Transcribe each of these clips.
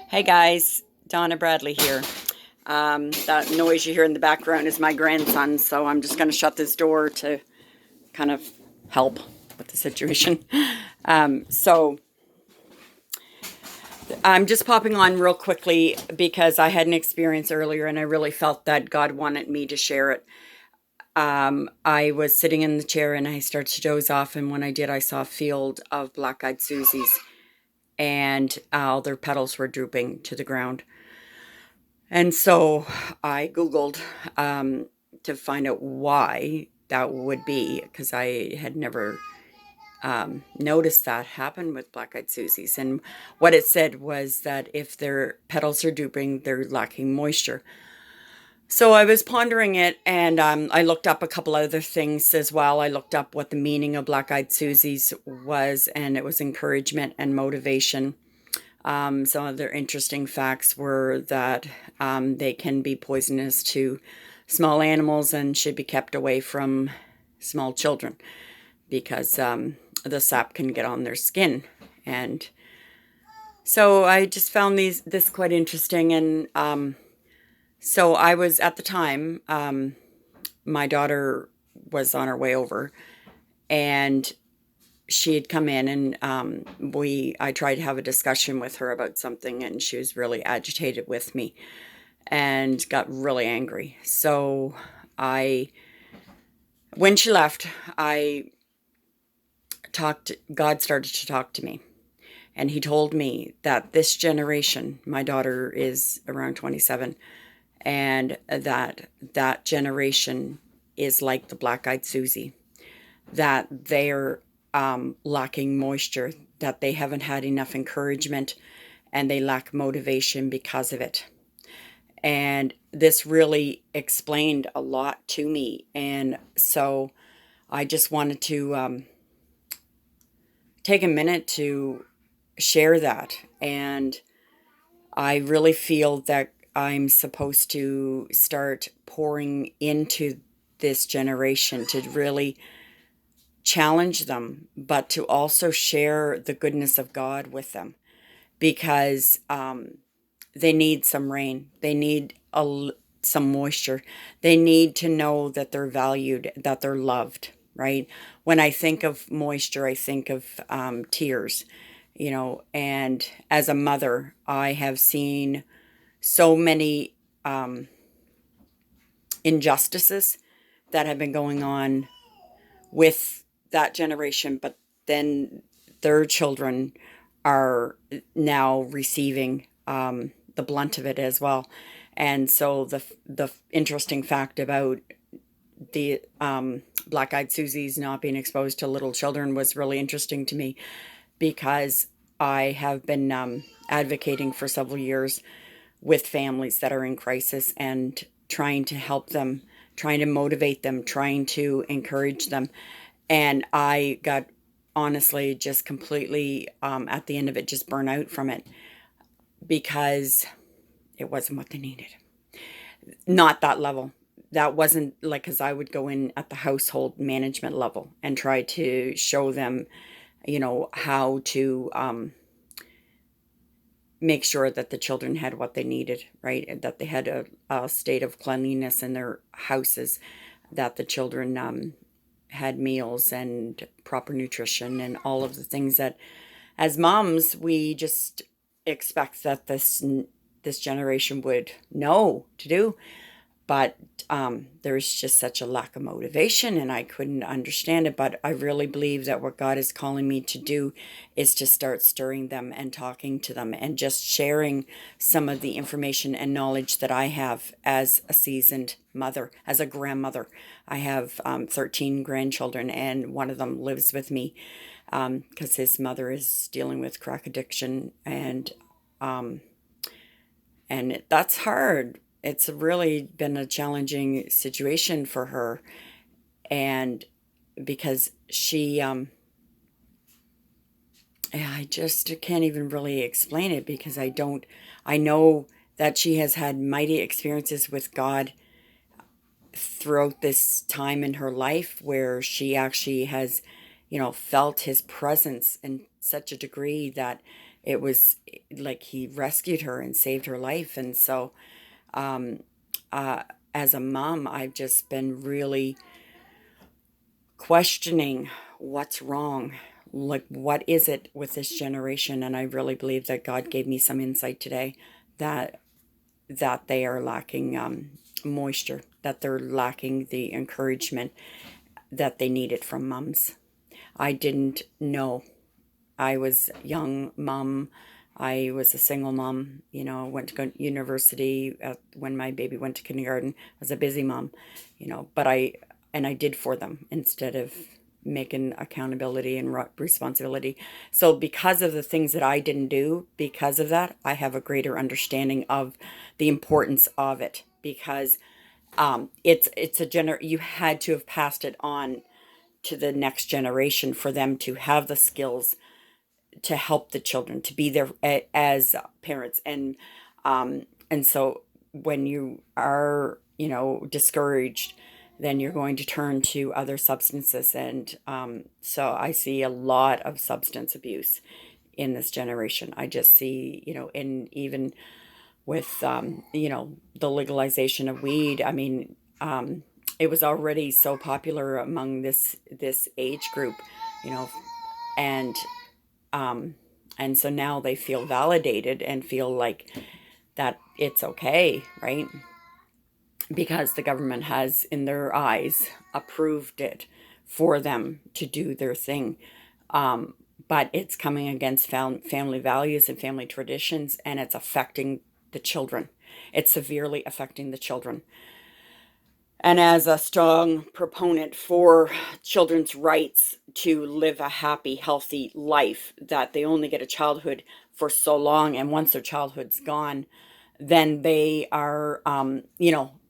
Hey guys, Donna Bradley here. That noise you hear in the background is my grandson, so I'm just going to shut this door to kind of help with the situation. So I'm just popping on real quickly because I had an experience earlier and I really felt that God wanted me to share it. I was sitting in the chair and I started to doze off, and when I did, I saw a field of black-eyed Susies, and all their petals were drooping to the ground. And so I Googled to find out why that would be, because I had never noticed that happen with black-eyed Susies. And what it said was that if their petals are drooping, they're lacking moisture. So I was pondering it, and I looked up a couple other things as well. I looked up what the meaning of black-eyed Susies was, and it was encouragement and motivation. Some of their interesting facts were that they can be poisonous to small animals and should be kept away from small children because the sap can get on their skin. And so I just found this quite interesting. And so I was at the time, my daughter was on her way over, and she had come in, and I tried to have a discussion with her about something, and she was really agitated with me and got really angry. So when she left, God started to talk to me, and he told me that this generation, my daughter is around 27, and that generation is like the black-eyed Susie, that they're lacking moisture, that they haven't had enough encouragement, and they lack motivation because of it. And this really explained a lot to me. And so I just wanted to take a minute to share that. And I really feel that I'm supposed to start pouring into this generation to really challenge them, but to also share the goodness of God with them, because they need some rain. They need some moisture. They need to know that they're valued, that they're loved, right? When I think of moisture, I think of tears, and as a mother, I have seen so many injustices that have been going on with that generation, but then their children are now receiving the blunt of it as well. And so the interesting fact about the black-eyed Susies not being exposed to little children was really interesting to me, because I have been advocating for several years with families that are in crisis and trying to help them, trying to motivate them, trying to encourage them. And I got, honestly, just completely, at the end of it, just burn out from it, because it wasn't what they needed. Not that level. That wasn't like, because I would go in at the household management level and try to show them, how to make sure that the children had what they needed, right? And that they had a state of cleanliness in their houses, that the children had meals and proper nutrition and all of the things that, as moms, we just expect that this generation would know to do. But there's just such a lack of motivation, and I couldn't understand it. But I really believe that what God is calling me to do is to start stirring them and talking to them and just sharing some of the information and knowledge that I have as a seasoned mother, as a grandmother. I have 13 grandchildren, and one of them lives with me because his mother is dealing with crack addiction, and that's hard. It's really been a challenging situation for her, and because yeah, I just can't even really explain it, because I know that she has had mighty experiences with God throughout this time in her life, where she actually has, felt his presence in such a degree that it was like he rescued her and saved her life. And so, uh, as a mom, I've just been really questioning what's wrong. Like, what is it with this generation? And I really believe that God gave me some insight today that they are lacking moisture, that they're lacking the encouragement that they needed from moms. I didn't know. I was a young mom. I was a single mom. Went to go to university when my baby went to kindergarten. I was a busy mom, but I did for them instead of making accountability and responsibility. So because of the things that I didn't do, because of that, I have a greater understanding of the importance of it, because it's you had to have passed it on to the next generation for them to have the skills to help the children, to be there as parents. And so when you are, discouraged, then you're going to turn to other substances. And so I see a lot of substance abuse in this generation. I just see, and even with, the legalization of weed. I mean, it was already so popular among this age group, you know, and um, and so now they feel validated and feel like that it's okay, right? Because the government has, in their eyes, approved it for them to do their thing. Um, but it's coming against family values and family traditions, and it's affecting the children. It's severely affecting the children. And as a strong proponent for children's rights to live a happy, healthy life, that they only get a childhood for so long, and once their childhood's gone, then they are,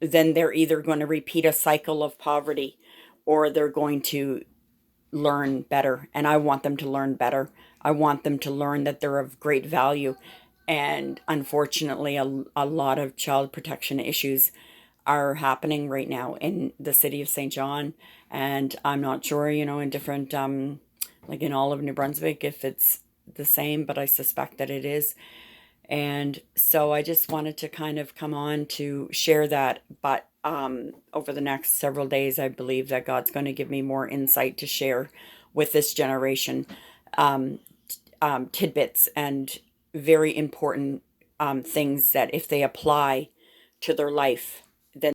then they're either going to repeat a cycle of poverty, or they're going to learn better. And I want them to learn better. I want them to learn that they're of great value. And unfortunately, a lot of child protection issues are happening right now in the city of St. John. And I'm not sure, in different, like in all of New Brunswick, if it's the same, but I suspect that it is. And so I just wanted to kind of come on to share that. But over the next several days, I believe that God's going to give me more insight to share with this generation, um, tidbits and very important things that if they apply to their life,